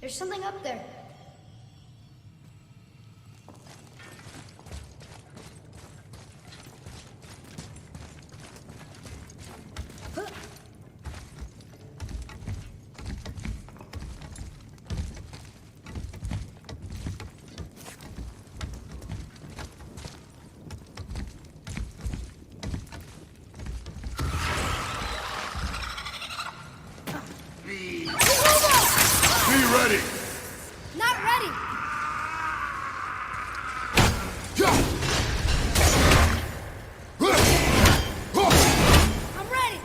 There's something up there. Ready! Not ready! I'm ready!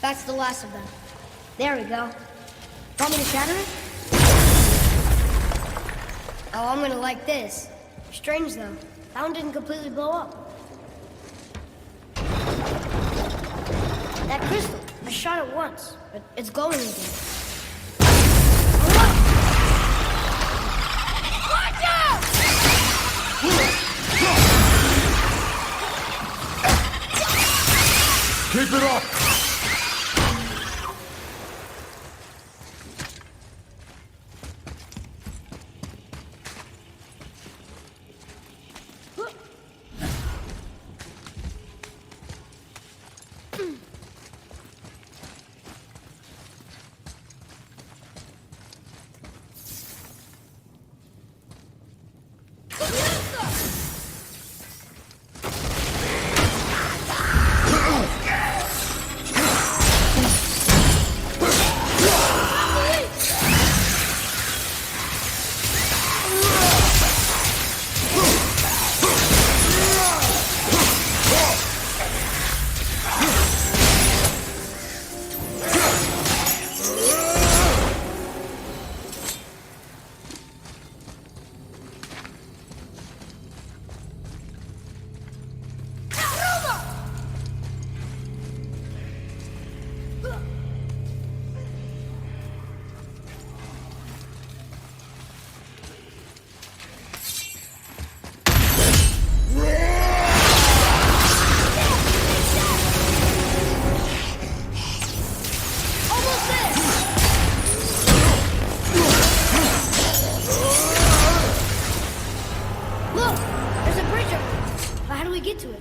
That's the last of them. There we go. Want me to shatter it? Oh, I'm gonna like this. Strange, though. That one didn't completely blow up. That crystal, I shot it once, but it's glowing again. Watch out! Keep it up! Get to it.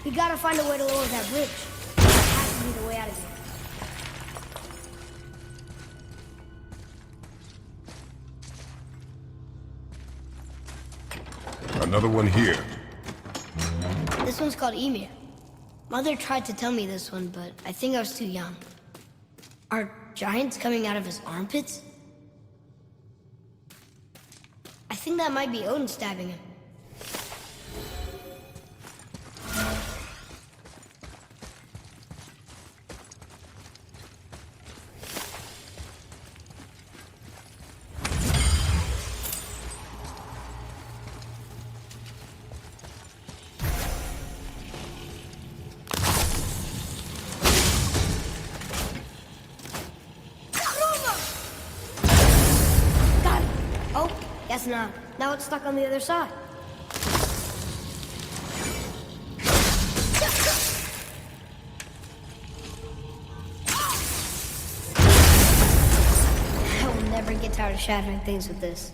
We gotta find a way to lower that bridge. That has to be the way out of here. Another one here. This one's called Ymir. Mother tried to tell me this one, but I think I was too young. Are giants coming out of his armpits? I think that might be Odin stabbing him. Got it. Oh, guess not. Now it's stuck on the other side. I will never get tired of shattering things with this.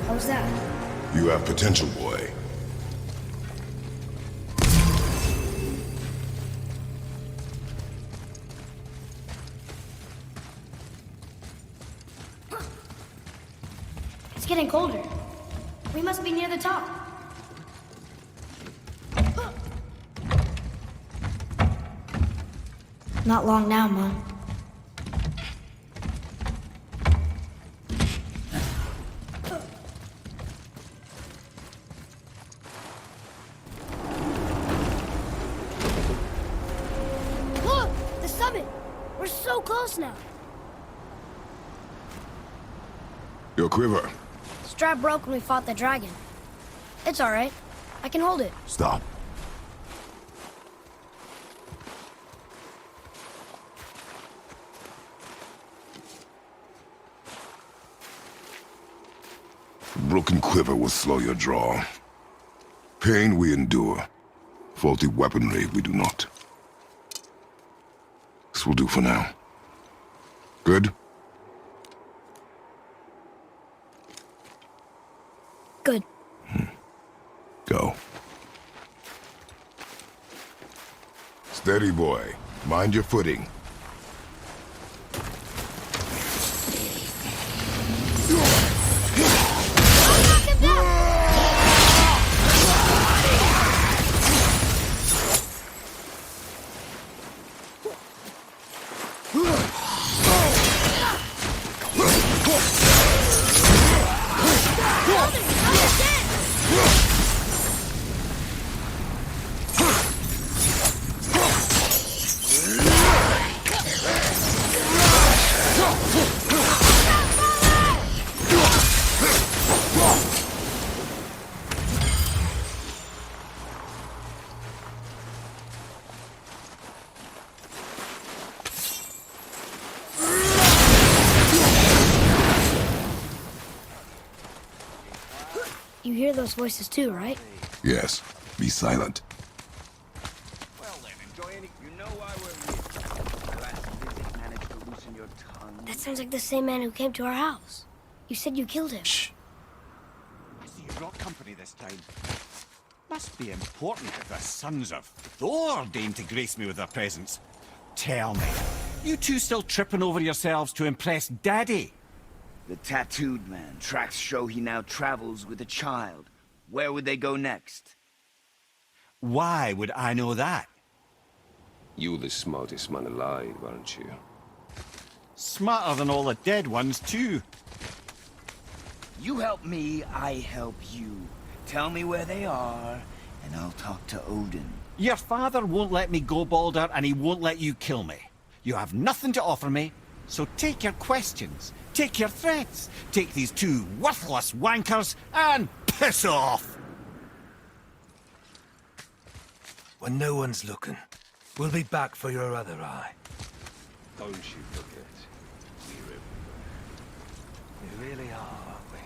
How's that? You have potential, boy. It's getting colder. We must be near the top. Not long now, Mom. Look! The summit! We're so close now. Your quiver. Strap broke when we fought the dragon. It's alright. I can hold it. Stop. Broken quiver will slow your draw. Pain we endure. Faulty weaponry we do not. This will do for now. Good? Good. Go. Steady, boy. Mind your footing. You hear those voices too, right? Yes. Be silent. Well then, enjoy any... You know why we're here. Last visit managed to loosen your tongue. That sounds like the same man who came to our house. You said you killed him. Shh. I see you brought company this time. Must be important if the sons of Thor deign to grace me with their presence. Tell me, you two still tripping over yourselves to impress Daddy? The tattooed man. Tracks show he now travels with a child. Where would they go next? Why would I know that? You the smartest man alive, aren't you? Smarter than all the dead ones, too. You help me, I help you. Tell me where they are, and I'll talk to Odin. Your father won't let me go, Baldur, and he won't let you kill me. You have nothing to offer me, so take your questions, take your threats, take these two worthless wankers, and piss off! When no one's looking, we'll be back for your other eye. Don't you forget, we're everywhere. We really are, aren't we?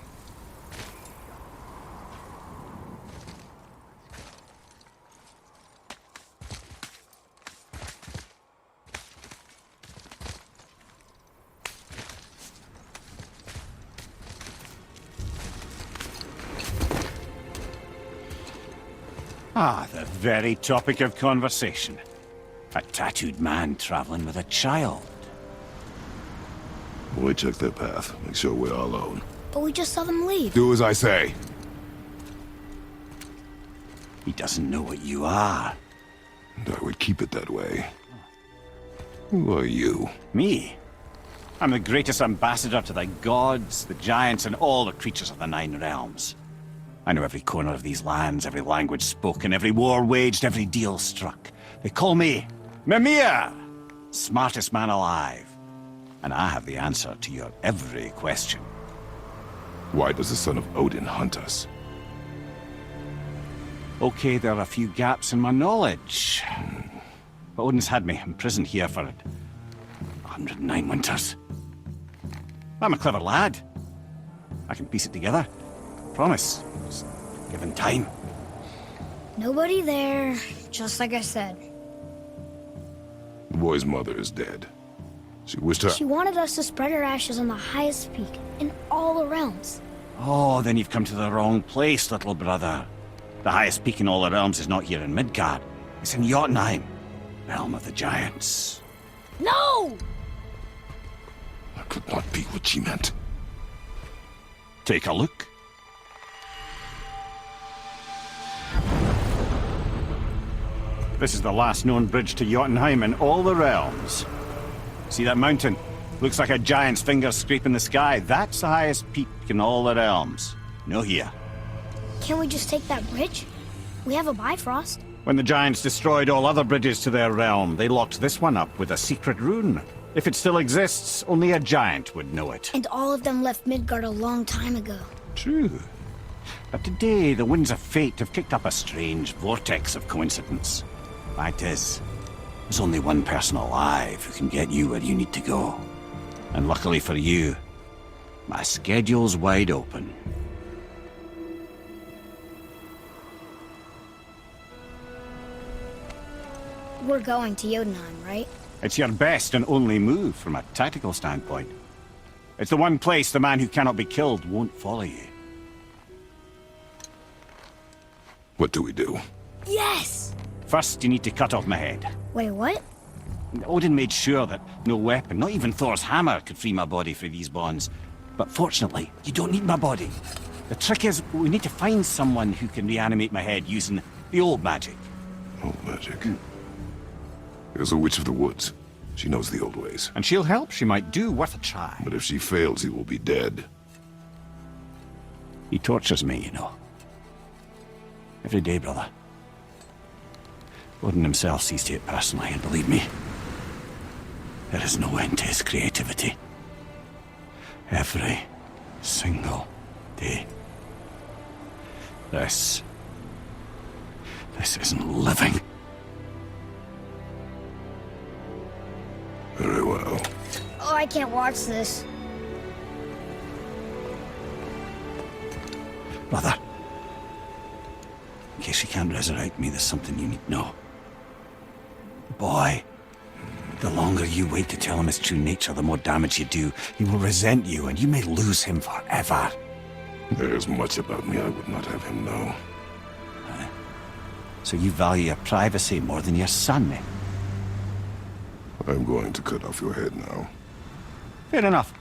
Ah, the very topic of conversation. A tattooed man traveling with a child. We check their path. Make sure we're all alone. But we just saw them leave. Do as I say. He doesn't know what you are. And I would keep it that way. Who are you? Me? I'm the greatest ambassador to the gods, the giants, and all the creatures of the Nine Realms. I know every corner of these lands, every language spoken, every war waged, every deal struck. They call me Mimir, smartest man alive. And I have the answer to your every question. Why does the son of Odin hunt us? Okay, there are a few gaps in my knowledge. But Odin's had me imprisoned here for 109 winters. I'm a clever lad. I can piece it together. Promise. Just given time. Nobody there, just like I said. The boy's mother is dead. She wished her... She wanted us to spread her ashes on the highest peak in all the realms. Oh, then you've come to the wrong place, little brother. The highest peak in all the realms is not here in Midgard. It's in Jotunheim, realm of the giants. No! That could not be what she meant. Take a look. This is the last known bridge to Jotunheim in all the realms. See that mountain? Looks like a giant's finger scraping the sky. That's the highest peak in all the realms. No here. Can't we just take that bridge? We have a Bifrost. When the giants destroyed all other bridges to their realm, they locked this one up with a secret rune. If it still exists, only a giant would know it. And all of them left Midgard a long time ago. True. But today, the winds of fate have kicked up a strange vortex of coincidence. Fact is, there's only one person alive who can get you where you need to go. And luckily for you, my schedule's wide open. We're going to Jotunheim, right? It's your best and only move from a tactical standpoint. It's the one place the man who cannot be killed won't follow you. What do we do? Yes! First, you need to cut off my head. Wait, what? Odin made sure that no weapon, not even Thor's hammer, could free my body from these bonds. But fortunately, you don't need my body. The trick is, we need to find someone who can reanimate my head using the old magic. Old magic. There's a witch of the woods. She knows the old ways. And she'll help, she might do, worth a try. But if she fails, he will be dead. He tortures me, you know. Every day, brother. Odin himself sees to it personally, and believe me, there is no end to his creativity. Every single day. This isn't living. Very well. Oh, I can't watch this. Brother, in case you can't resurrect me, there's something you need to know. Boy, the longer you wait to tell him his true nature, the more damage you do. He will resent you, and you may lose him forever. There is much about me I would not have him know. So you value your privacy more than your son, eh? I'm going to cut off your head now. Fair enough.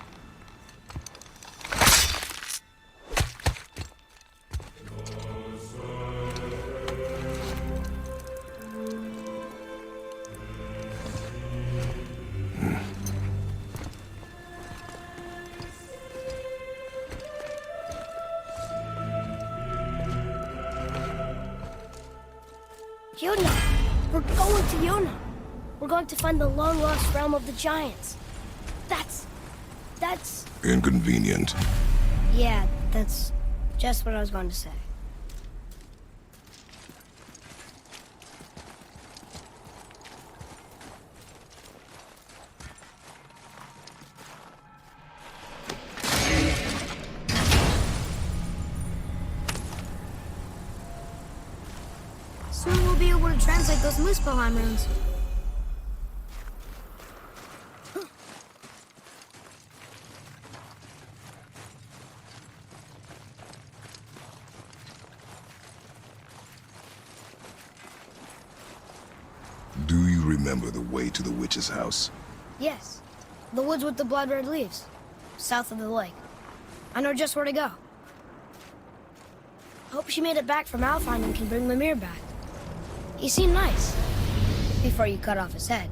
Jotunheim! We're going to Jotunheim! We're going to find the long-lost realm of the giants. That's... Inconvenient. Yeah, that's just what I was going to say. Soon we'll be able to translate those Muspelheim runes. Do you remember the way to the witch's house? Yes. The woods with the blood-red leaves. South of the lake. I know just where to go. Hope she made it back from Alfheim and can bring Mimir back. He seemed nice. Before you cut off his head.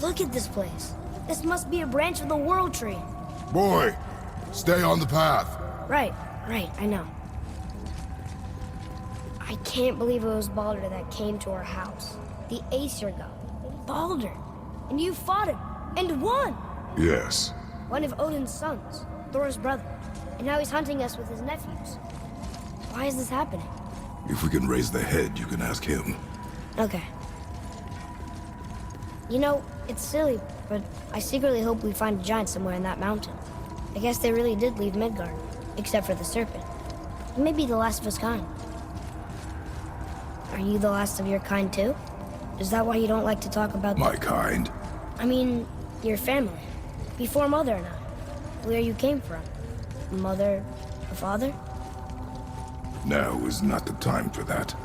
Look at this place. This must be a branch of the World Tree. Boy, stay on the path. Right, I know. I can't believe it was Baldur that came to our house. The Aesir god. Baldur. And you fought him. And won! Yes. One of Odin's sons. Thor's brother. And now he's hunting us with his nephews. Why is this happening? If we can raise the head, you can ask him. Okay. You know, it's silly, but I secretly hope we find a giant somewhere in that mountain. I guess they really did leave Midgard, except for the serpent. He may be the last of his kind. Are you the last of your kind too? Is that why you don't like to talk about My kind. I mean, your family. Before Mother and I. Where you came from. Mother, father? Now is not the time for that.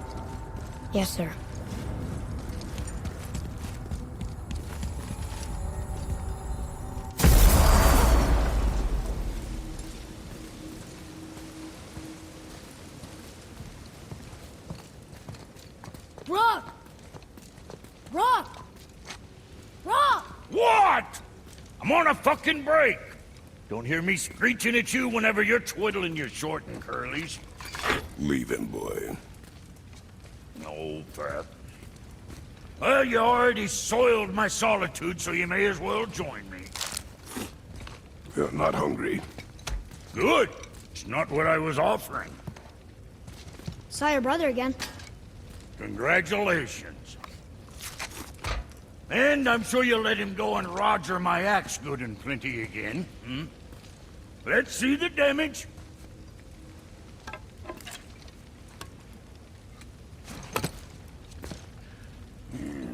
Yes, sir. Rock! Rock! Rock! What? I'm on a fucking break. Don't hear me screeching at you whenever you're twiddling your short and curlies. Leave him, boy. No, Pat. Well, you already soiled my solitude, so you may as well join me. You're not hungry. Good. It's not what I was offering. Saw your brother again. Congratulations. And I'm sure you'll let him go and roger my axe good and plenty again, hmm? Let's see the damage.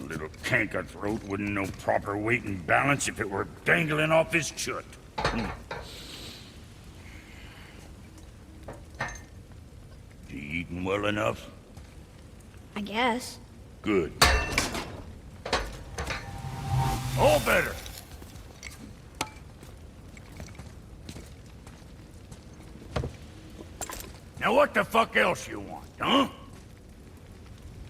Little canker throat wouldn't know proper weight and balance if it were dangling off his chut. You eating well enough? I guess. Good. All better. Now what the fuck else you want, huh?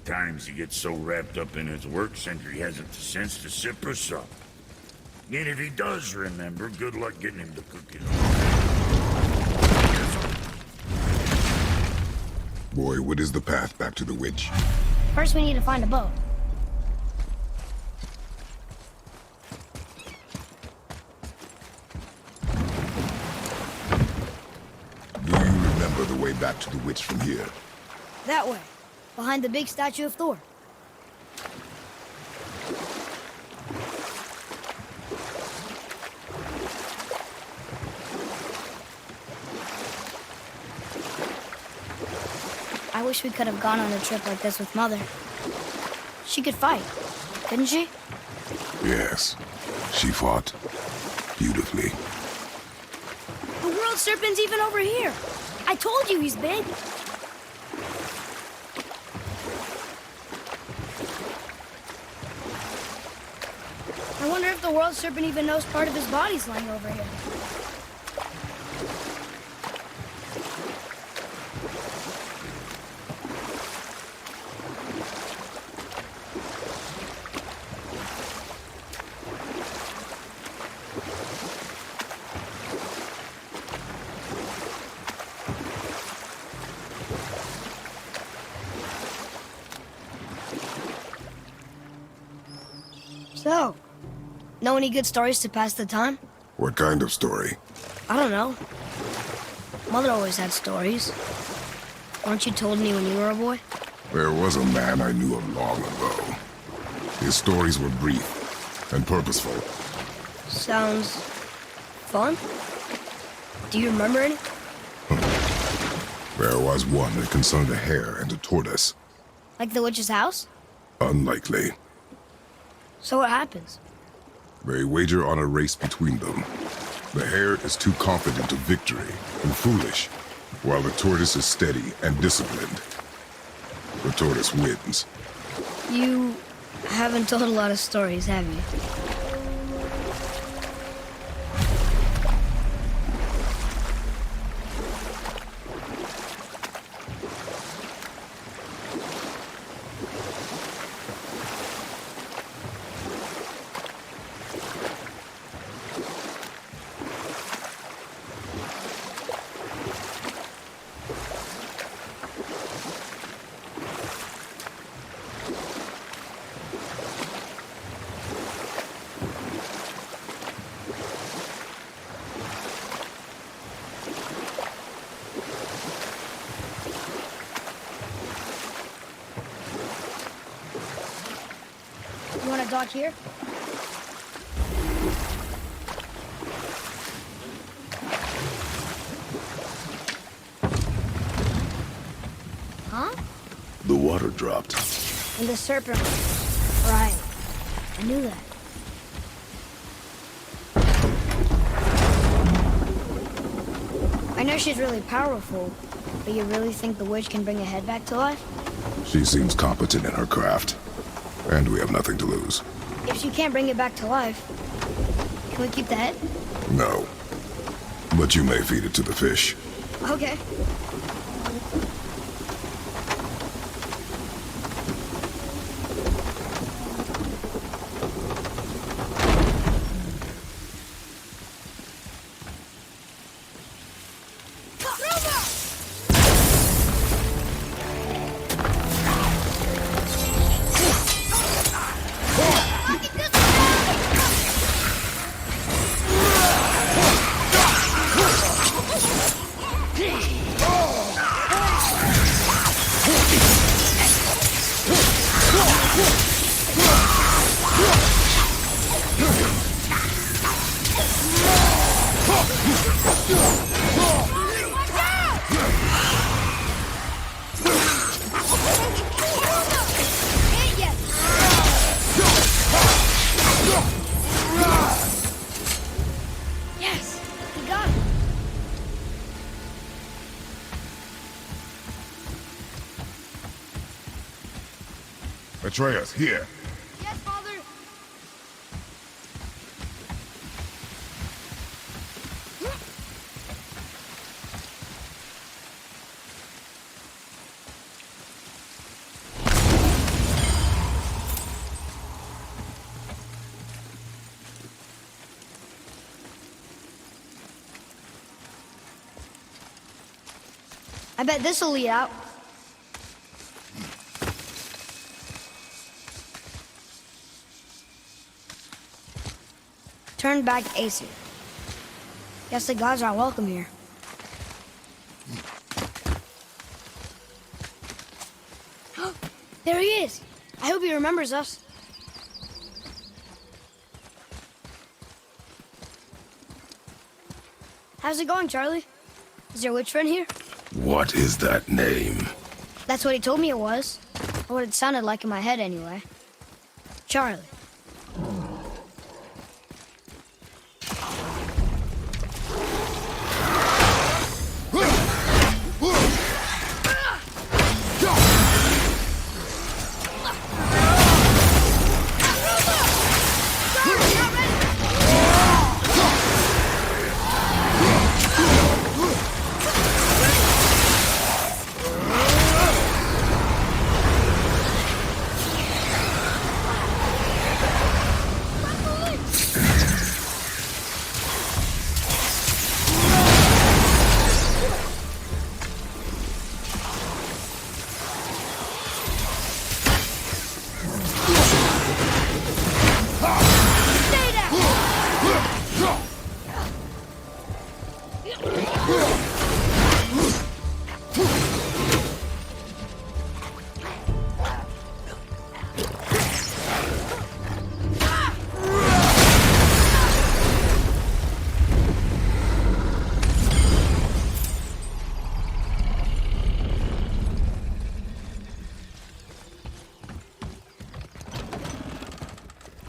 Times he gets so wrapped up in his work, Sentry hasn't the sense to sip or sup. And if he does remember, good luck getting him to cook his Boy, what is the path back to the witch? First, we need to find a boat. Do you remember the way back to the witch from here? That way. Behind the big statue of Thor. I wish we could have gone on a trip like this with Mother. She could fight, couldn't she? Yes. She fought beautifully. The world serpent's even over here. I told you he's big. I wonder if the world serpent even knows part of his body's lying over here. So, know any good stories to pass the time? What kind of story? I don't know. Mother always had stories. Weren't you told any when you were a boy? There was a man I knew of long ago. His stories were brief and purposeful. Sounds fun. Do you remember any? There was one that concerned a hare and a tortoise. Like the witch's house? Unlikely. So what happens? They wager on a race between them. The hare is too confident of victory and foolish, while the tortoise is steady and disciplined. The tortoise wins. You haven't told a lot of stories, have you? You want to dock here? Huh? The water dropped. And the serpent. Right. I knew that. I know she's really powerful, but you really think the witch can bring a head back to life? She seems competent in her craft. And we have nothing to lose. If she can't bring it back to life, can we keep the head? No. But you may feed it to the fish. Okay. Yes, we got it. Atreus, here. Yes, Father. I bet this'll lead out. Turn back Aesir. Guess the gods are welcome here. There he is! I hope he remembers us. How's it going, Charlie? Is your witch friend here? What is that name? That's what he told me it was. Or what it sounded like in my head, anyway. Charlie.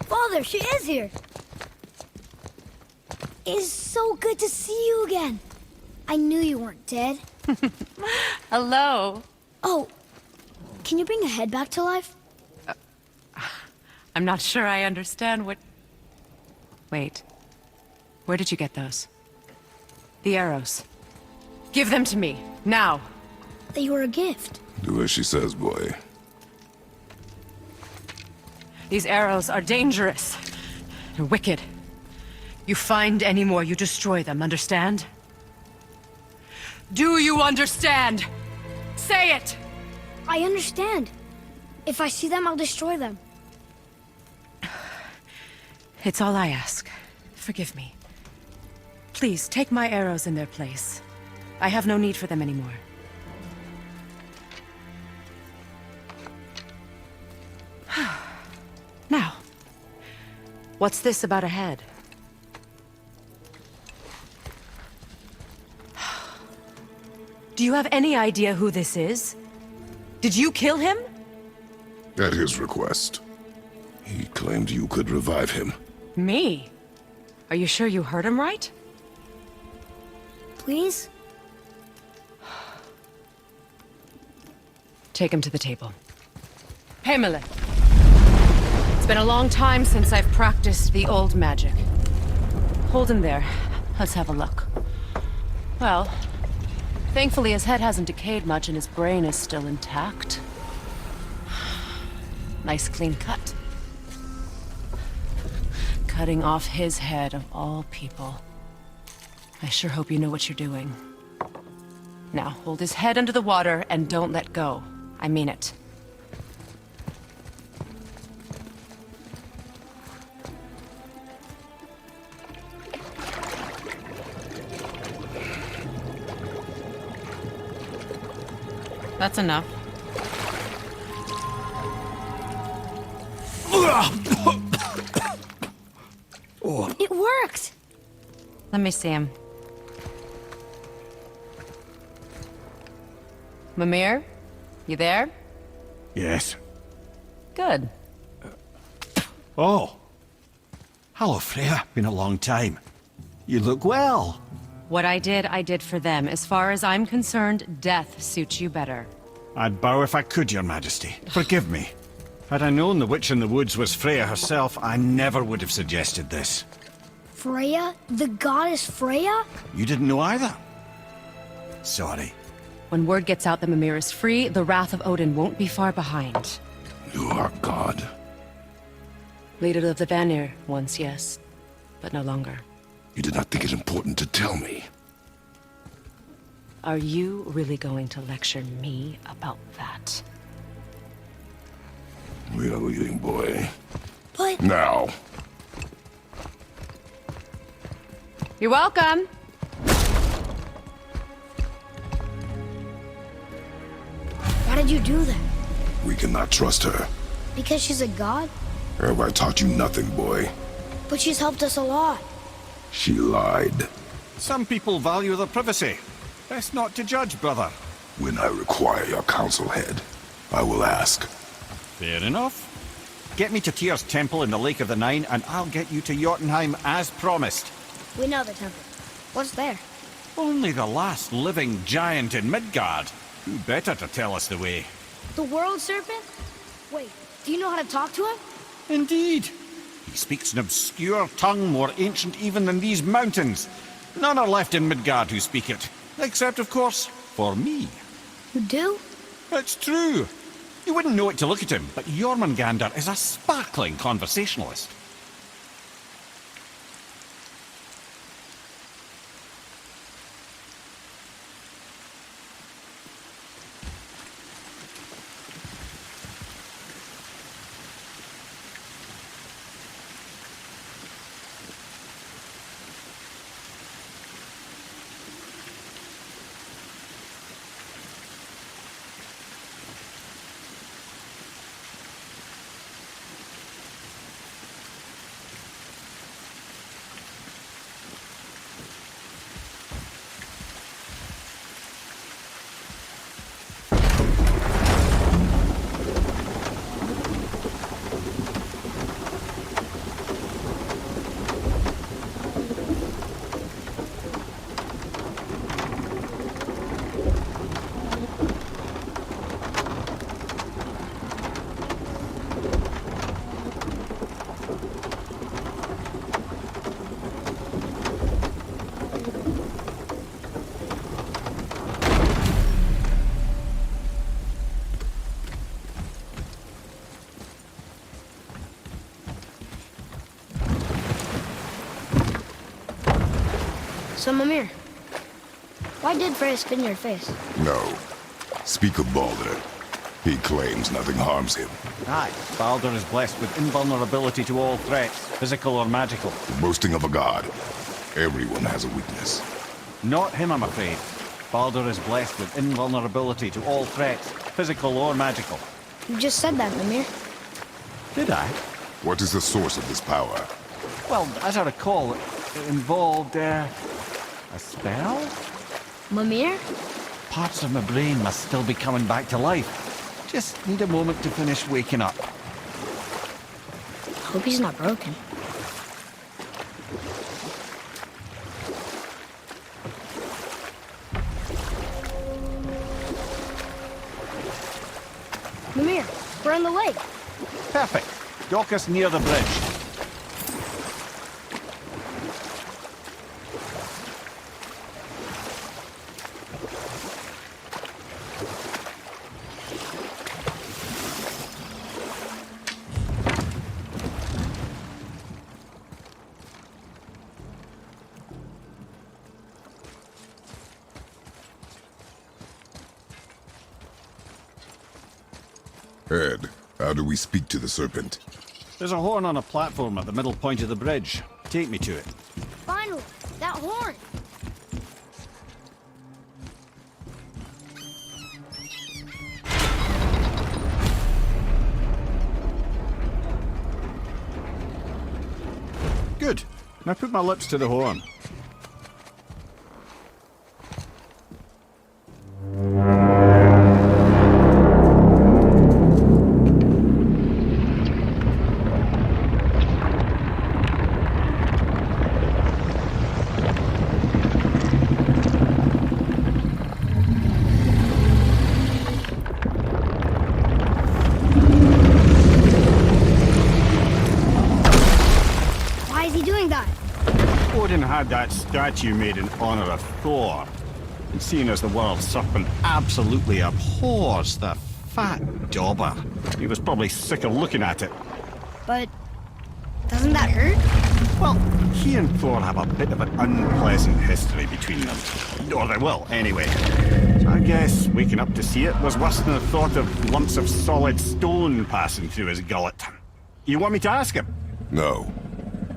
Father, she is here. It is so good to see you again. I knew you weren't dead. Hello. Oh, can you bring a head back to life? I'm not sure I understand what... Wait. Where did you get those? The arrows. Give them to me, now. They were a gift. Do as she says, boy. These arrows are dangerous. They're wicked. You find any more, you destroy them, understand? Do you understand? Say it! I understand. If I see them, I'll destroy them. It's all I ask. Forgive me. Please, take my arrows in their place. I have no need for them anymore. Now, what's this about a head? Do you have any idea who this is? Did you kill him? At his request. He claimed you could revive him. Me? Are you sure you heard him right? Please? Take him to the table. Pamela. It's been a long time since I've practiced the old magic. Hold him there. Let's have a look. Well, thankfully his head hasn't decayed much and his brain is still intact. Nice clean cut. Cutting off his head of all people. I sure hope you know what you're doing. Now, hold his head under the water and don't let go. I mean it. That's enough. It worked! Let me see him. Mimir? You there? Yes. Good. Oh. Hello, Freya. Been a long time. You look well. What I did for them. As far as I'm concerned, death suits you better. I'd bow if I could, Your Majesty. Forgive me. Had I known the witch in the woods was Freya herself, I never would have suggested this. Freya? The goddess Freya? You didn't know either? Sorry. When word gets out that Mimir is free, the wrath of Odin won't be far behind. You are God. Leader of the Vanir, once, yes. But no longer. You did not think it important to tell me. Are you really going to lecture me about that? We are leaving, boy. But... Now. You're welcome! Why did you do that? We cannot trust her. Because she's a god? Have I taught you nothing, boy? But she's helped us a lot. She lied. Some people value their privacy. Best not to judge, brother. When I require your counsel head, I will ask. Fair enough. Get me to Tyr's temple in the Lake of the Nine, and I'll get you to Jotunheim as promised. We know the temple. What's there? Only the last living giant in Midgard. Who better to tell us the way? The world serpent? Wait, do you know how to talk to him? Indeed. He speaks an obscure tongue more ancient even than these mountains. None are left in Midgard who speak it. Except, of course, for me. You do? It's true. You wouldn't know it to look at him, but Jormungandr is a sparkling conversationalist. So, Mimir, why did Freya spit in your face? No. Speak of Baldur. He claims nothing harms him. Aye, Baldur is blessed with invulnerability to all threats, physical or magical. The boasting of a god. Everyone has a weakness. Not him, I'm afraid. Baldur is blessed with invulnerability to all threats, physical or magical. You just said that, Mimir. Did I? What is the source of this power? Well, as I recall, it involved, a spell? Mimir? Parts of my brain must still be coming back to life. Just need a moment to finish waking up. Hope he's not broken. Mimir, we're on the lake. Perfect. Dock us near the bridge. Ed, how do we speak to the serpent? There's a horn on a platform at the middle point of the bridge. Take me to it. Finally, that horn. Good. Now put my lips to the horn. Why is he doing that? Odin had that statue made in honor of Thor. And seeing as the world serpent absolutely abhors the fat dauber, he was probably sick of looking at it. But doesn't that hurt? Well, he and Thor have a bit of an unpleasant history between them. Or they will, anyway. So I guess waking up to see it was worse than the thought of lumps of solid stone passing through his gullet. You want me to ask him? No.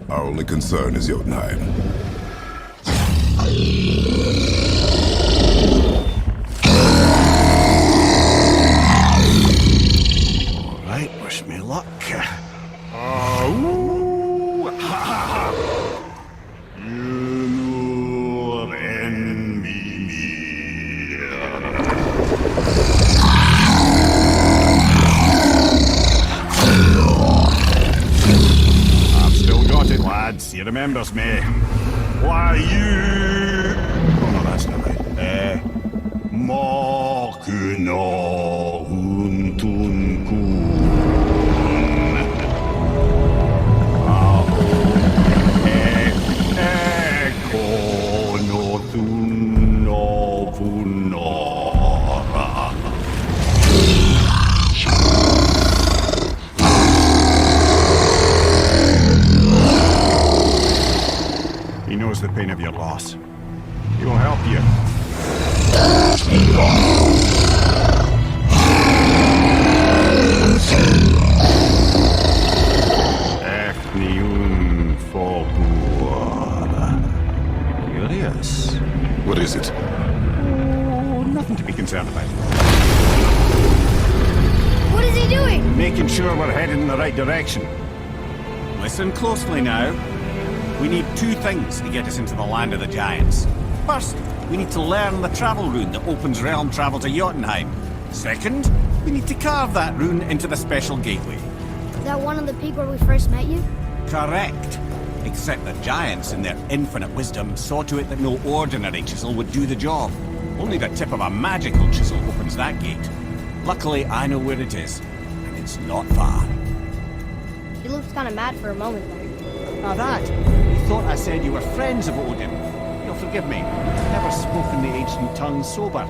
Our only concern is Jotunheim. All right, wish me luck. Oh, ha ha ha! You and me. I've still got it, lads. He remembers me. Why you? Oh no, that's not right. Makuna untun kun. He knows the pain of your loss. He will help you. Echniun Fogur. Curious. What is it? Oh, nothing to be concerned about. What is he doing? Making sure we're heading in the right direction. Listen closely now. We need two things to get us into the land of the giants. First, we need to learn the travel rune that opens realm travel to Jotunheim. Second, we need to carve that rune into the special gateway. That one on the peak where we first met you? Correct. Except the giants, in their infinite wisdom, saw to it that no ordinary chisel would do the job. Only the tip of a magical chisel opens that gate. Luckily, I know where it is, and it's not far. He looked kind of mad for a moment there. Now that, you thought I said you were friends of Odin. You'll forgive me. I've never spoken the ancient tongue sober.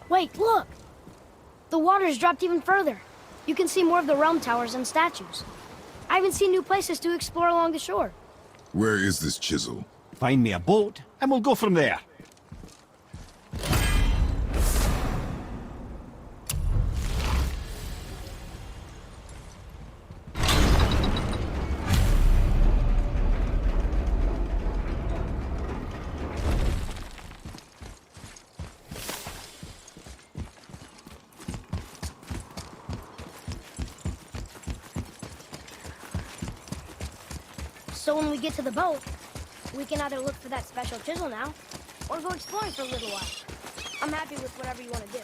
Wait, look! The water's dropped even further. You can see more of the realm towers and statues. I even see new places to explore along the shore. Where is this chisel? Find me a boat, and we'll go from there. So when we get to the boat, we can either look for that special chisel now, or go exploring for a little while. I'm happy with whatever you want to do.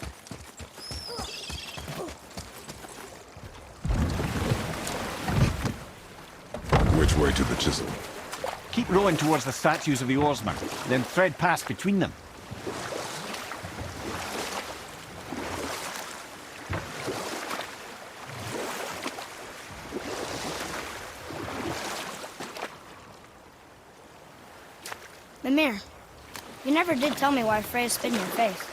Which way to the chisel? Keep rowing towards the statues of the oarsmen, then thread past between them. Mimir, you never did tell me why Freya spit in your face.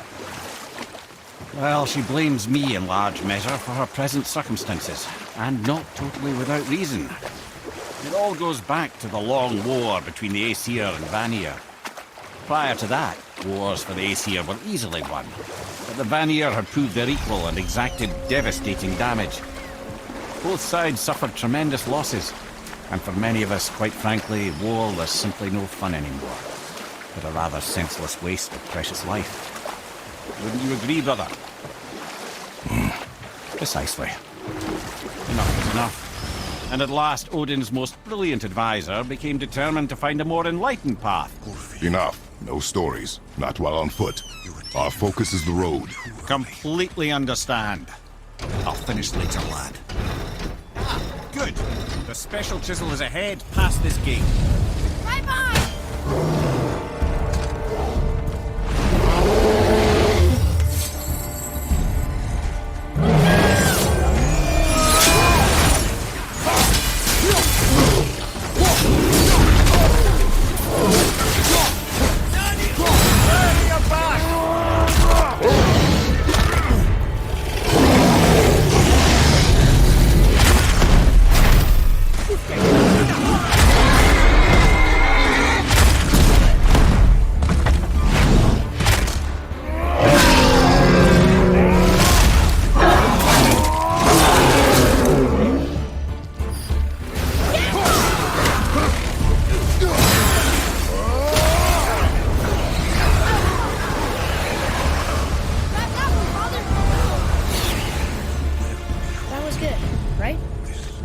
Well, she blames me in large measure for her present circumstances, and not totally without reason. It all goes back to the long war between the Aesir and Vanir. Prior to that, wars for the Aesir were easily won, but the Vanir had proved their equal and exacted devastating damage. Both sides suffered tremendous losses, and for many of us, quite frankly, war was simply no fun anymore, but a rather senseless waste of precious life. Wouldn't you agree, brother? Precisely. Enough is enough. And at last, Odin's most brilliant advisor became determined to find a more enlightened path. Enough. No stories. Not while on foot. Our focus is the road. Completely understand. I'll finish later, lad. Ah, good. The special chisel is ahead, past this gate. Right behind!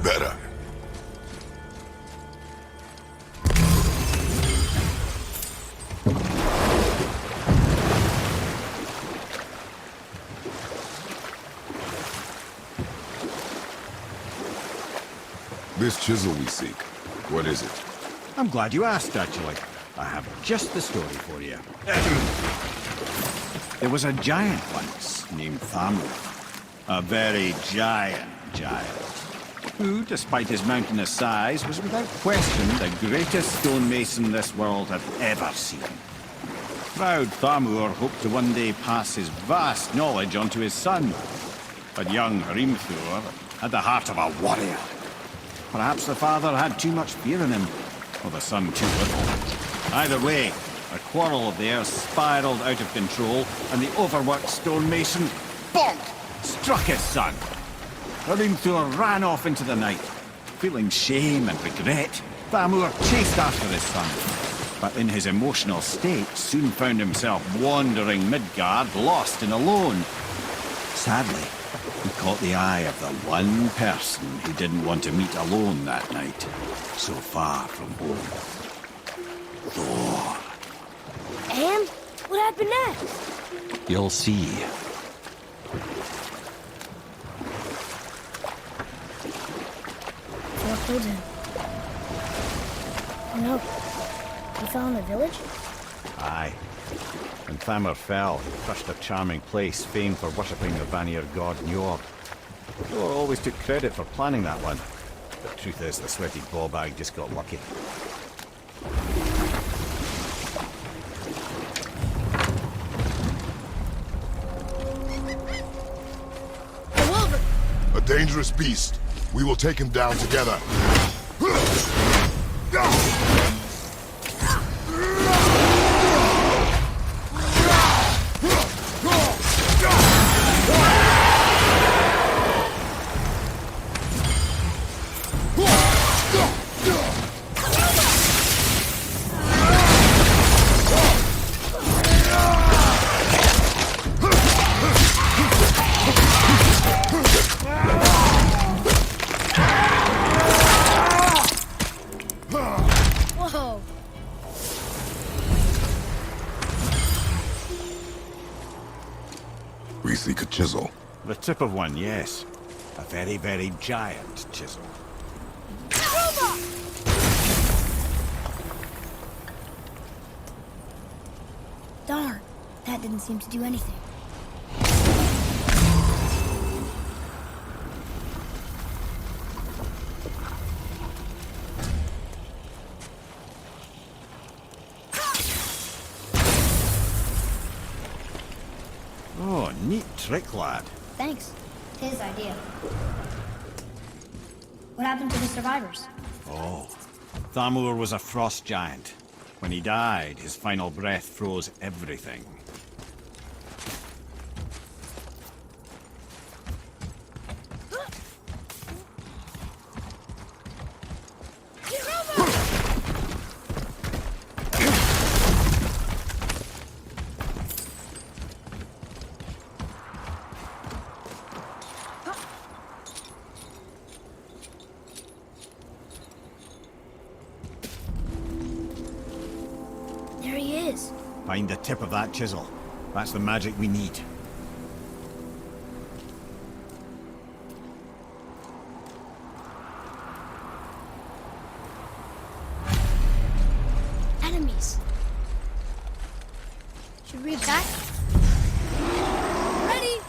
Better. This chisel we seek, what is it? I'm glad you asked, actually. I have just the story for you. There was a giant once named Thamur. A very giant, who, despite his mountainous size, was without question the greatest stonemason this world had ever seen. Proud Thamur hoped to one day pass his vast knowledge on to his son. But young Hrimthur had the heart of a warrior. Perhaps the father had too much fear in him, or the son too little. Either way, a quarrel of theirs spiraled out of control, and the overworked stonemason, bonk, struck his son. Hrimthur ran off into the night. Feeling shame and regret, Thamur chased after his son, but in his emotional state soon found himself wandering Midgard, lost and alone. Sadly, he caught the eye of the one person he didn't want to meet alone that night, so far from home. Thor. And? What happened next? You'll see. Thor killed him. Oh no. He fell in the village? Aye. When Thamur fell, he crushed a charming place famed for worshipping the Vanir god Njord. Thor always took credit for planning that one. The truth is, the sweaty ballbag just got lucky. The Wolverine! A dangerous beast. We will take him down together. clearly seek a chisel. The tip of one, yes. A very, very giant chisel. Darn, that didn't seem to do anything. Oh, neat trick, lad. Thanks. His idea. What happened to the survivors? Oh, Thamur was a frost giant. When he died, his final breath froze everything. There he is. Find the tip of that chisel. That's the magic we need. Enemies. Should we attack? Ready?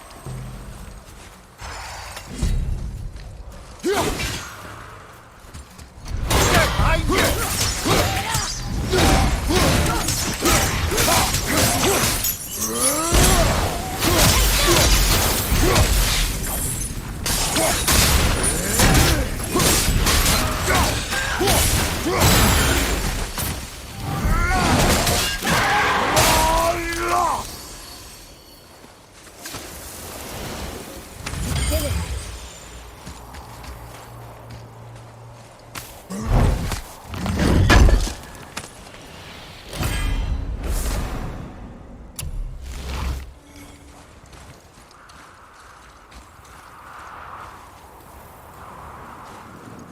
Did it.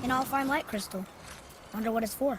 An all-fine light crystal. Wonder what it's for.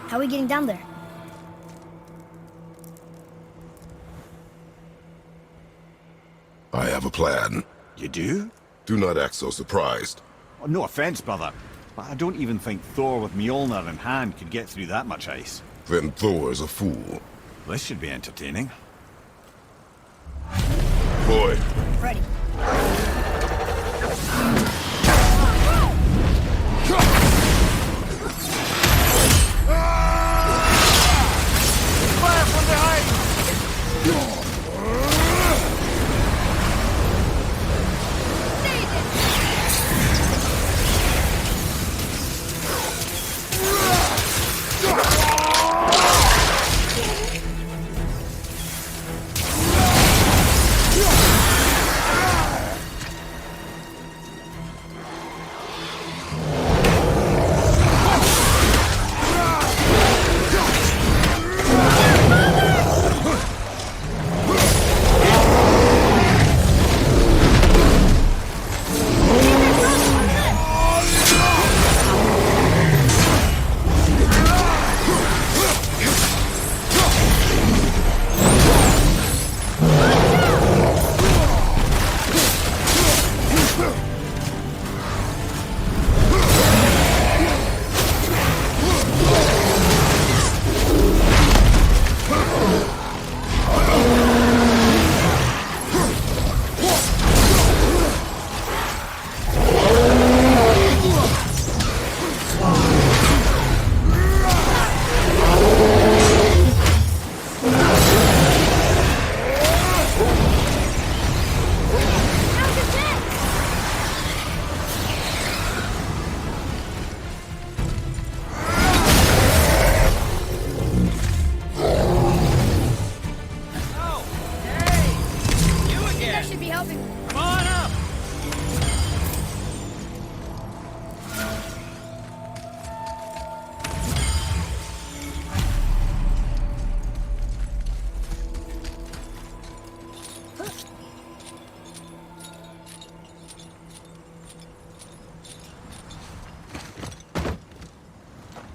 How are we getting down there? I have a plan. You do? Do not act so surprised. Oh, no offense, brother, but I don't even think Thor with Mjolnir in hand could get through that much ice. Then Thor's a fool. This should be entertaining. Boy, Ready. Fire from behind!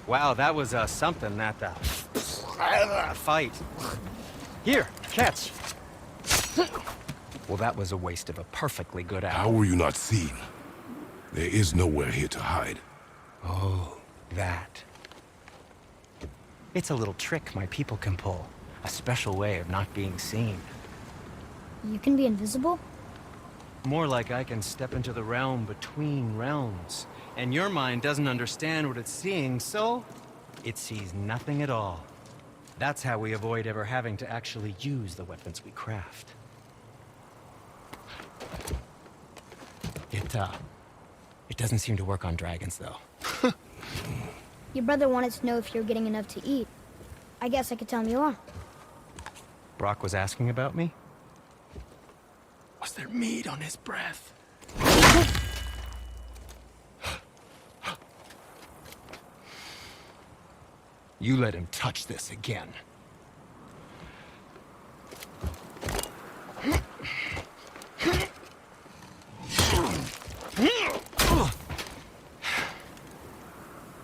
Wow, that was something, that fight. Here, catch. Well, that was a waste of a perfectly good How apple. were you not seen? There is nowhere here to hide. Oh, that. It's a little trick my people can pull. A special way of not being seen. You can be invisible? More like I can step into the realm between realms. And your mind doesn't understand what it's seeing, so it sees nothing at all. That's how we avoid ever having to actually use the weapons we craft. It doesn't seem to work on dragons, though. Your brother wanted to know if you're getting enough to eat. I guess I could tell him you are. Brock was asking about me? Was there meat on his breath? You let him touch this again.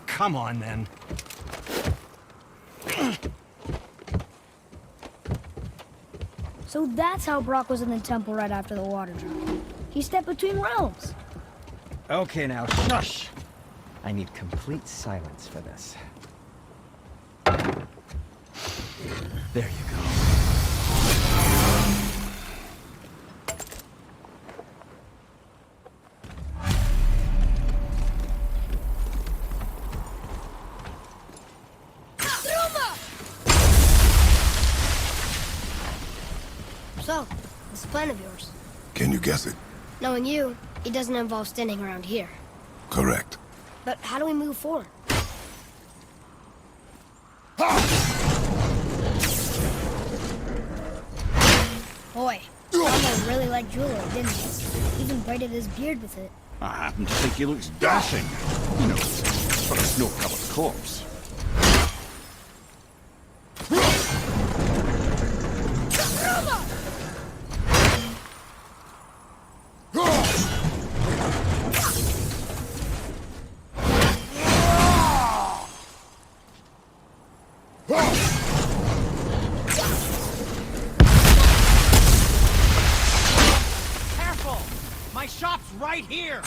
Come on, then. So that's how Brock was in the temple right after the water drop. He stepped between realms. Okay, now, shush! I need complete silence for this. There you go. So, this plan of yours. Can you guess it? Knowing you, it doesn't involve standing around here. Correct. But how do we move forward? Boy, Elmo really liked jewelry, didn't he? Even braided his beard with it. I happen to think he looks dashing. You know, for a snow-covered corpse. Careful! My shop's right here!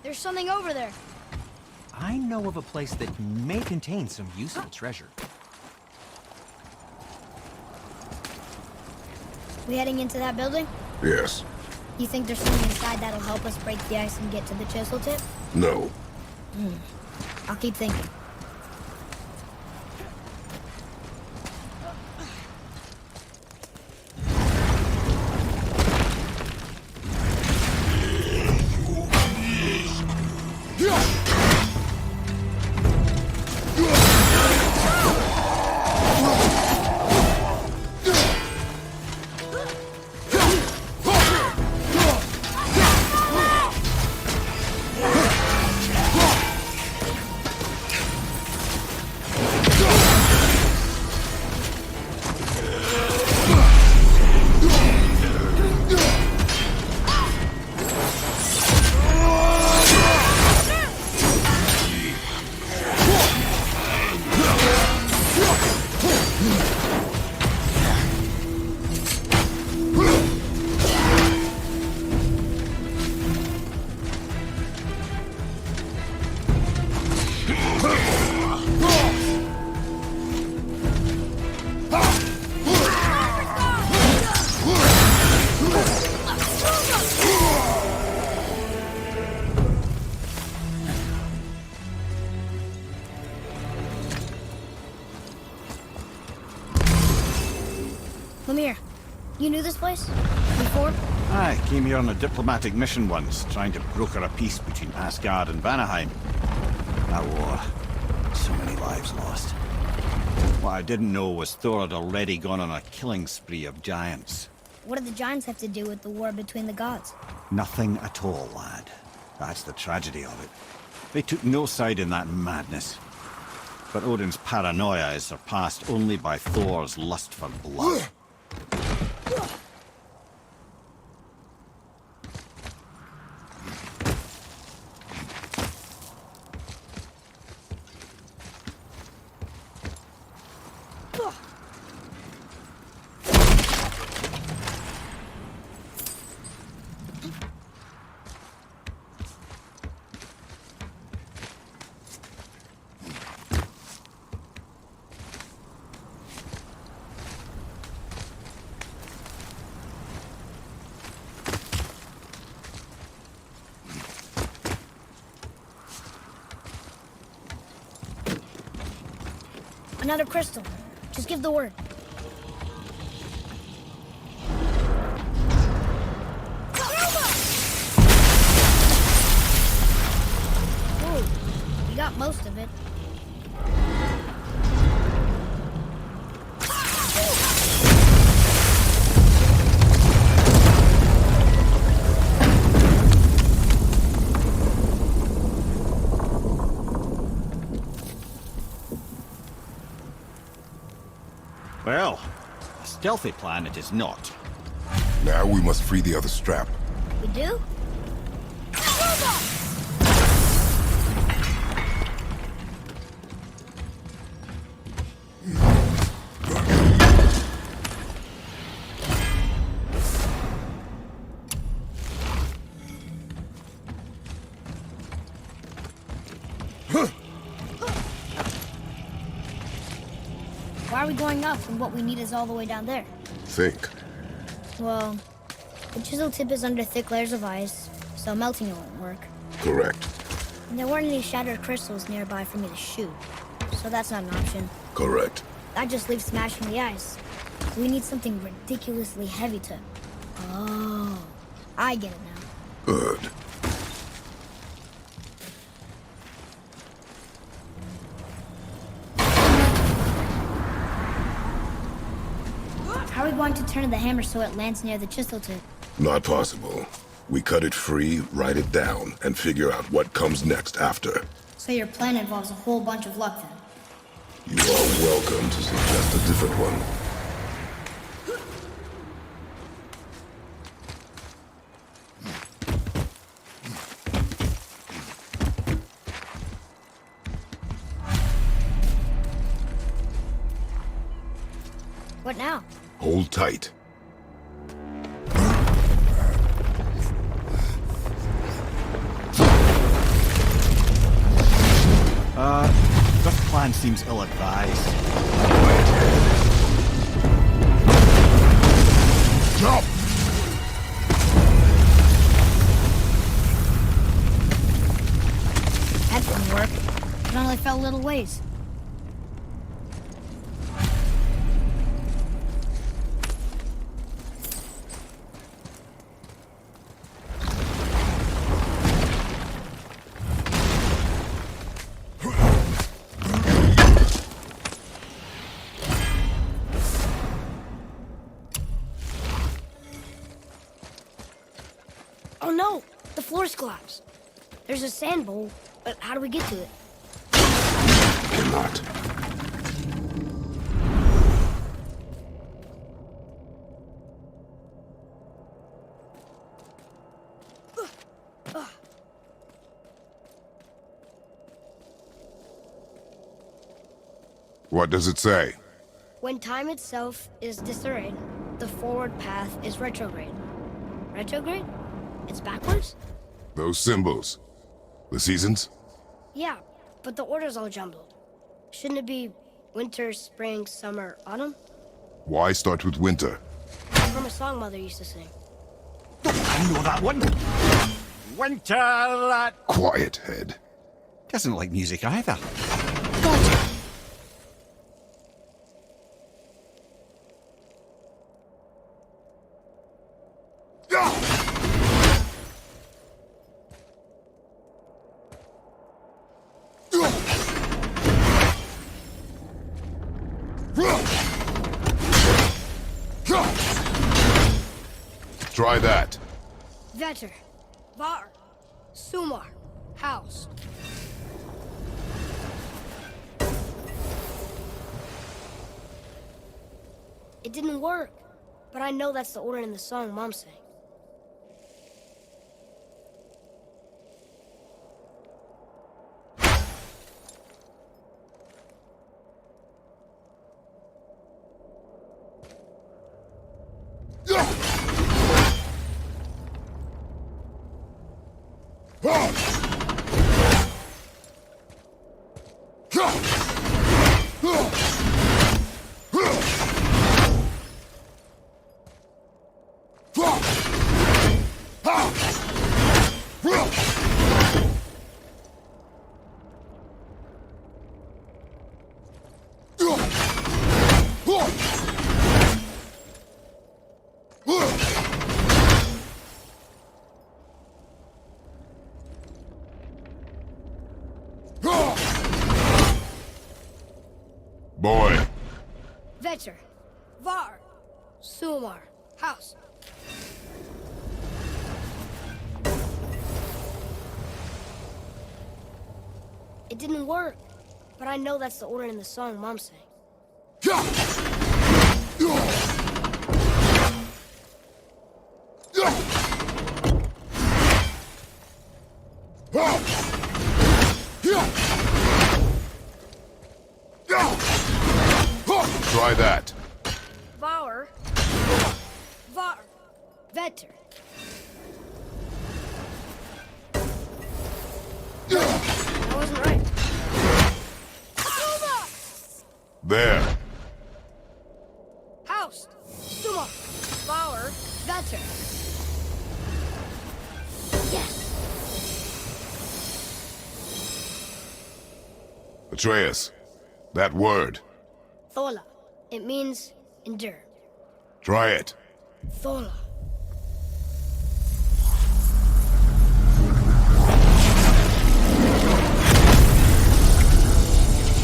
There's something over there. I know of a place that may contain some useful treasure. We heading into that building? Yes. You think there's something inside that'll help us break the ice and get to the chisel tip? No. I'll keep thinking. Lemire, you knew this place? Before? I came here on a diplomatic mission once, trying to broker a peace between Asgard and Vanaheim. That war. So many lives lost. What I didn't know was Thor had already gone on a killing spree of giants. What do the giants have to do with the war between the gods? Nothing at all, lad. That's the tragedy of it. They took no side in that madness. but Odin's paranoia is surpassed only by Thor's lust for blood. Another crystal. Just give the word. Ooh, you got most of it. Well, a stealthy plan it is not. Now we must free the other strap. We do? Why are we going up when what we need is all the way down there? Think. Well, the chisel tip is under thick layers of ice, so melting it won't work. Correct. And there weren't any shattered crystals nearby for me to shoot, so that's not an option. Correct. That just leaves smashing the ice. We need something ridiculously heavy to... Oh, I get it now. Good. How are we going to turn the hammer so it lands near the chisel tip? Not possible. We cut it free, write it down, and figure out what comes next after. So your plan involves a whole bunch of luck then? You are welcome to suggest a different one. What now? Hold tight. This plan seems ill-advised. Jump! That didn't work. It only fell a little ways. Oh no! The floor's collapsed. There's a sand bowl, but how do we get to it? Cannot. What does it say? When time itself is disarrayed, the forward path is retrograde. Retrograde? It's backwards? Those symbols. The seasons? Yeah, but the order's all jumbled. Shouldn't it be winter, spring, summer, autumn? Why start with winter? From a song Mother used to sing. I know that one. Winter, that Quiet, head. doesn't like music either. Try that. Vetter, Var, Sumar, House. It didn't work. But I know that's the order in the song Mom sang. Boy. Vecher. Var. Sumar. House. It didn't work. But I know that's the order in the song Mom sang. Try that. Var. Var. Vetter. That wasn't right. There. House. Suma. Var. Vetter. Yes. Atreus, that word. Thola. It means endure. Try it. Thola.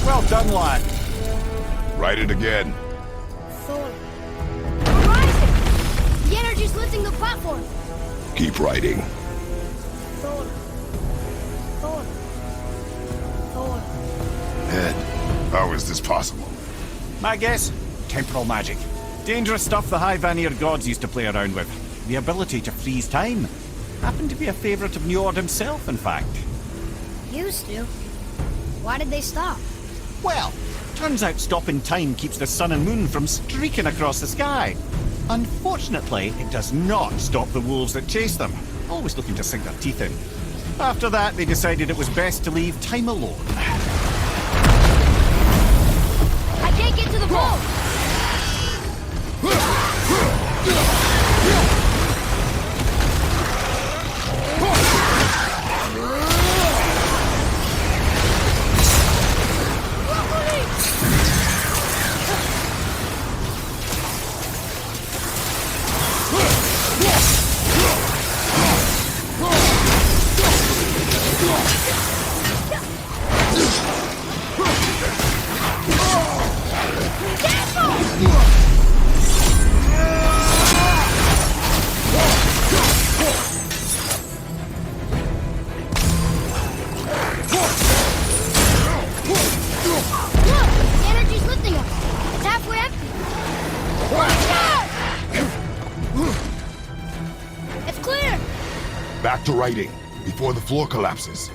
Well done, lad. Write it again. Thola. We're rising! The energy's lifting the platform! Keep writing. Thola. Thola. Thola. Ed, how is this possible? My guess? Temporal magic. Dangerous stuff the High Vanir gods used to play around with. The ability to freeze time. Happened to be a favourite of Njord himself, in fact. Used to. Why did they stop? Well, turns out stopping time keeps the sun and moon from streaking across the sky. Unfortunately, it does not stop the wolves that chase them, always looking to sink their teeth in. After that, they decided it was best to leave time alone. I can't get to the boat! Back to writing, before the floor collapses.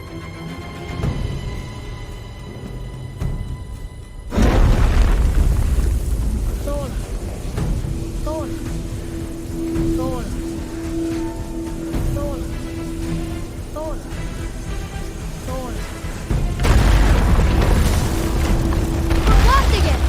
Thola. Thola. Thola. Thola. Thola. Thola. We're blocked again!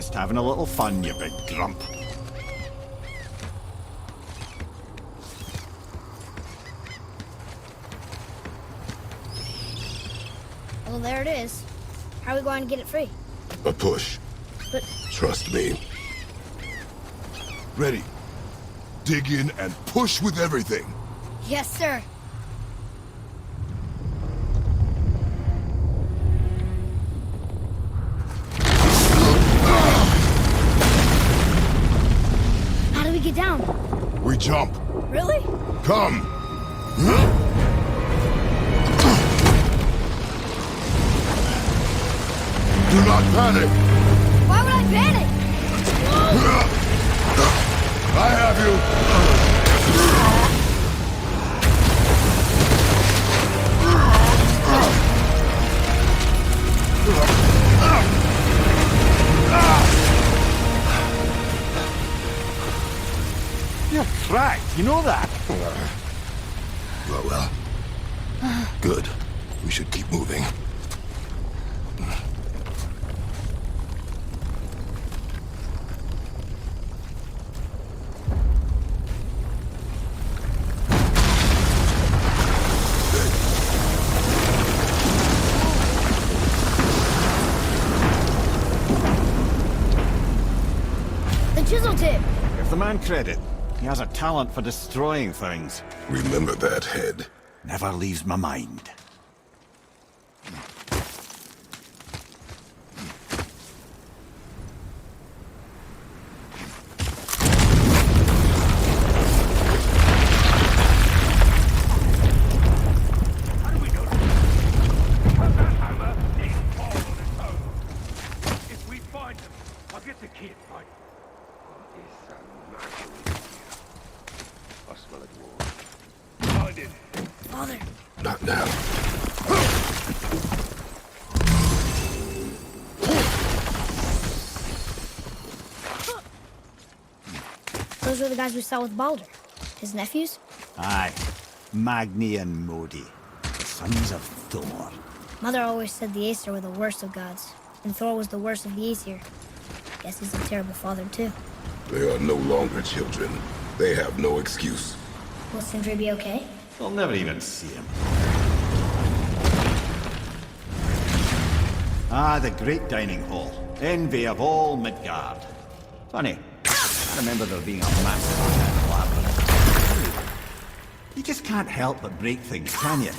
Just having a little fun, you big grump. Well, there it is. How are we going to get it free? A push. But Trust me. Ready. Dig in and push with everything. yes, sir. How do we get down? We jump. Really? Come. Do not panic. Why would I panic? I have you. You're cracked, you know that? Well. Good. We should keep moving. The chisel tip. Give the man credit. He has a talent for destroying things. Remember that head. Never leaves my mind. How do we know? Because that hammer didn't fall on its own. If we find them, I'll get the kid, right? It's a magic. I smell it more. Find it. Father, Not now. those were the guys we saw with Baldur. His nephews? Aye. Magni and Modi. The sons of Thor. Mother always said the Aesir were the worst of gods, and Thor was the worst of the Aesir. Guess he's a terrible father, too. They are no longer children. They have no excuse. Will Sindri be okay? They'll never even see him. Ah, the great dining hall. Envy of all Midgard. Funny. I remember there being a massive labyrinth. You just can't help but break things, can you?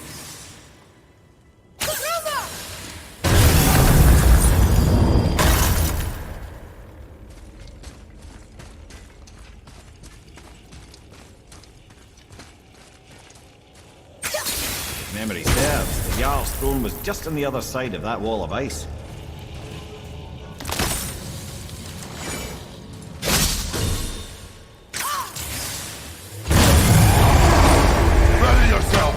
Memory serves. The Jarl's throne was just on the other side of that wall of ice. Ready yourself!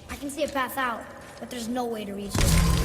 I can see a path out, but there's no way to reach it.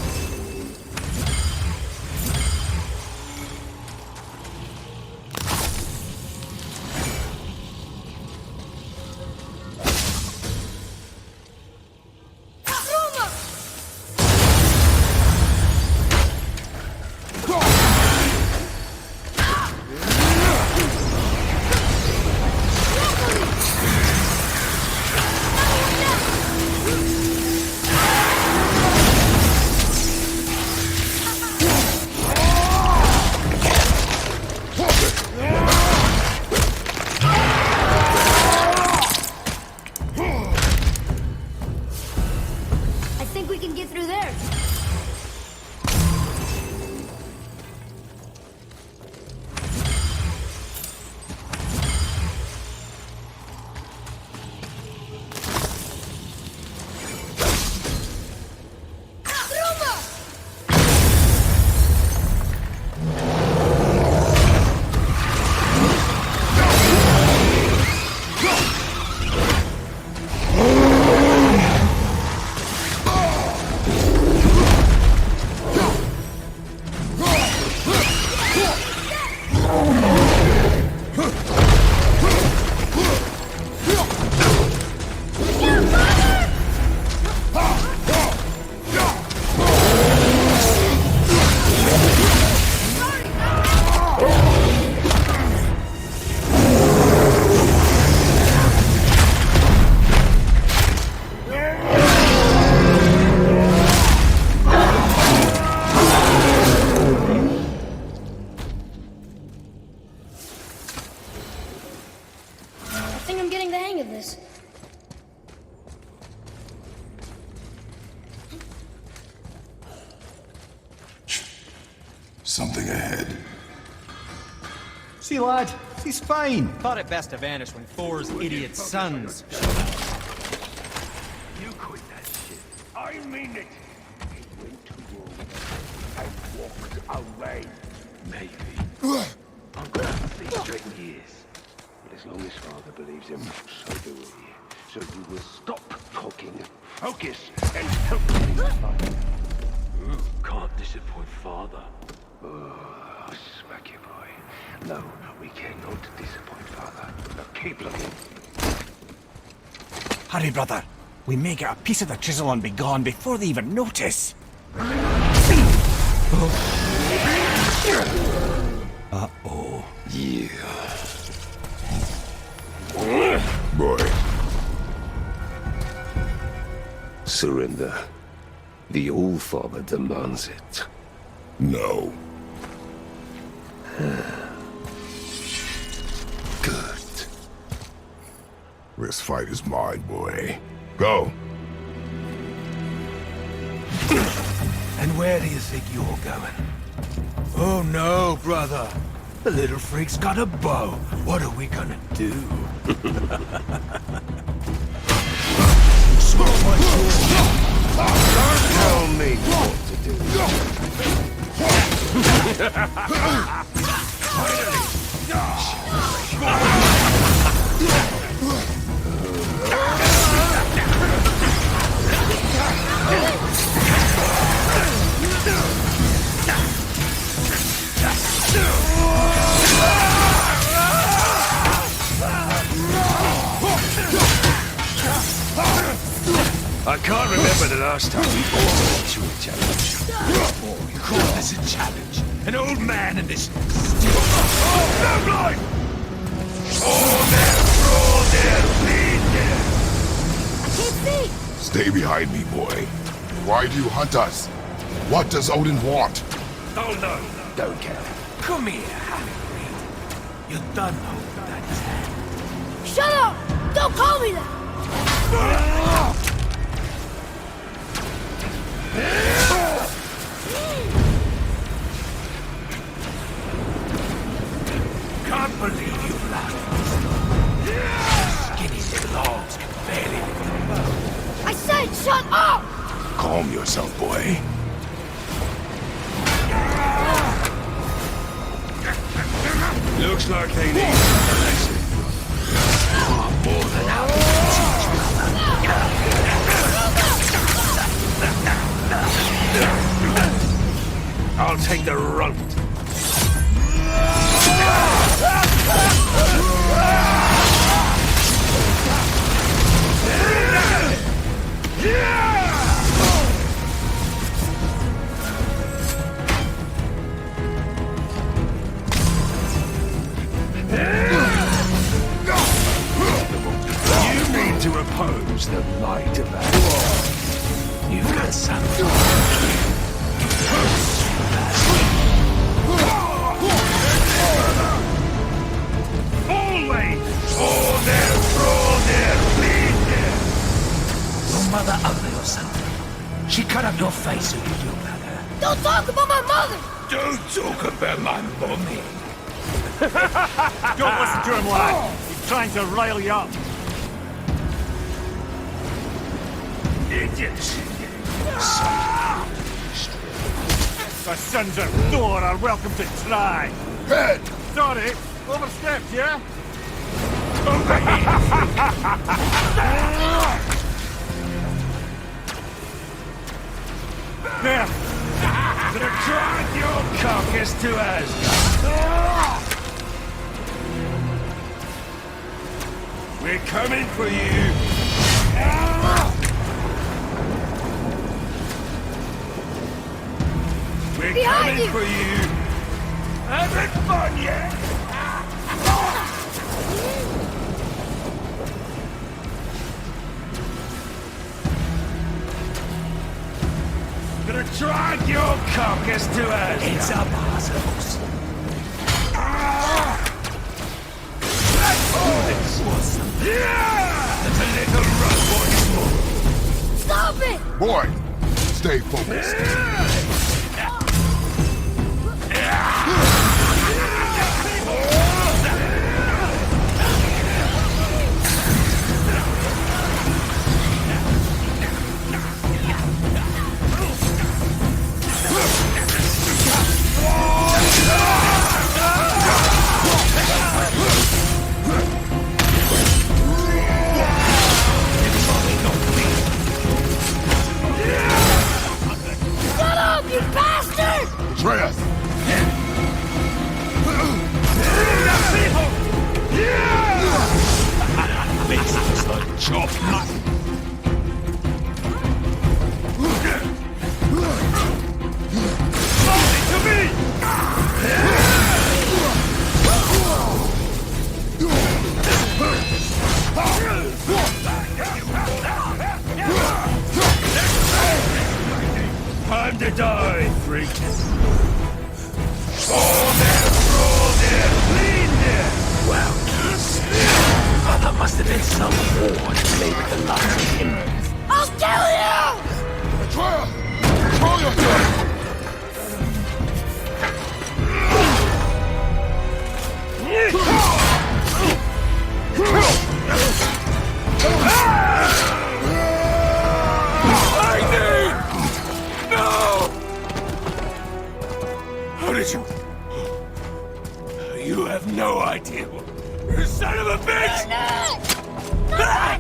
Something ahead. See, lad, he's fine. Thought it best to vanish when Thor's idiot sons. You quit that shit. I mean it. He went to war and walked away. Maybe. Uncle hasn't been straight in years. But as long as Father believes him, so do we. So you will stop talking, focus, and help me fight. Can't disappoint Father. Oh, smack you, boy. No, we cannot disappoint Father. Now keep looking. Hurry, brother. We may get a piece of the chisel and be gone before they even notice. Uh-oh. Yeah. Boy. Surrender. The All-Father demands it. No. Good. This fight is mine, boy. Go. And where do you think you're going? Oh no, brother. The little freak's got a bow. What are we gonna do? Don't tell me what to do. I can't remember the last time we all went to a challenge. Oh, you call this a challenge? An old man in this... No blind! All there, bleed there! I can't see! Stay behind me, boy. Why do you hunt us? What does Odin want? Oh no, Don't care. Come here, half-breed. You're done holding that hand. Shut up! Don't call me that! Can't believe you laughed. Skinny little arms can barely lift a bow. I said shut up! Calm yourself, boy. Looks like they need a lesson. More than happy I'll take the rope. You need to oppose the might of that war. You've got something. Always! All there, bleed there! Your mother ugly or something? She cut up your face so you feel better. Don't talk about my mother! Don't talk about my mommy. Don't listen to him, lad. He's trying to rile you up. Idiots! The sons of Thor are welcome to try. Head! Sorry, overstepped, yeah? Over here! There. Gonna drag your carcass to Asgard! We're coming for you! We're Behind coming you! for you! Having fun yet? Gonna drag your carcass to Asgard! It's up, assholes. There's a little run for you. Stop it! Boy, stay focused. Atreus! This is the chop mutton. Time to die, freak. Fall there, roll there, clean there. Well, kids. Oh, that must have been some war to play with the life of him. I'll kill you! Atreus! Control yourself! How did you... You have no idea. You son of a bitch!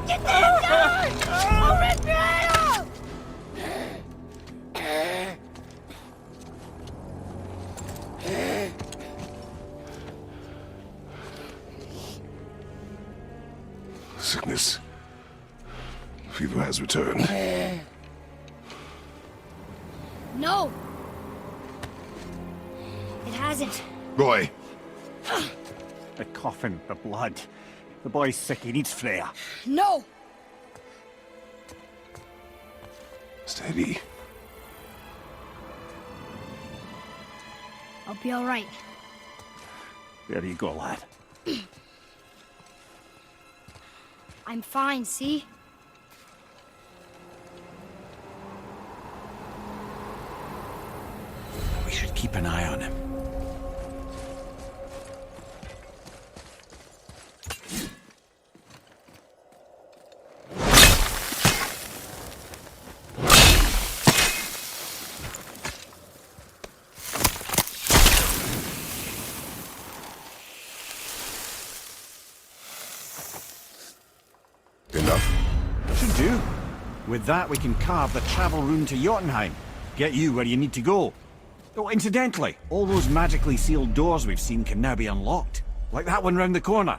Get the gun! I'll rip your head off! Sickness. Fever has returned. No! It hasn't. Boy, The coffin, the blood. The boy's sick, he needs Freya. No! steady. I'll be alright. There you go, lad. I'm fine, see? We should keep an eye on him. Enough. Should do. With that, we can carve the travel rune to Jotunheim. Get you where you need to go. Oh, incidentally, all those magically sealed doors we've seen can now be unlocked. Like that one round the corner.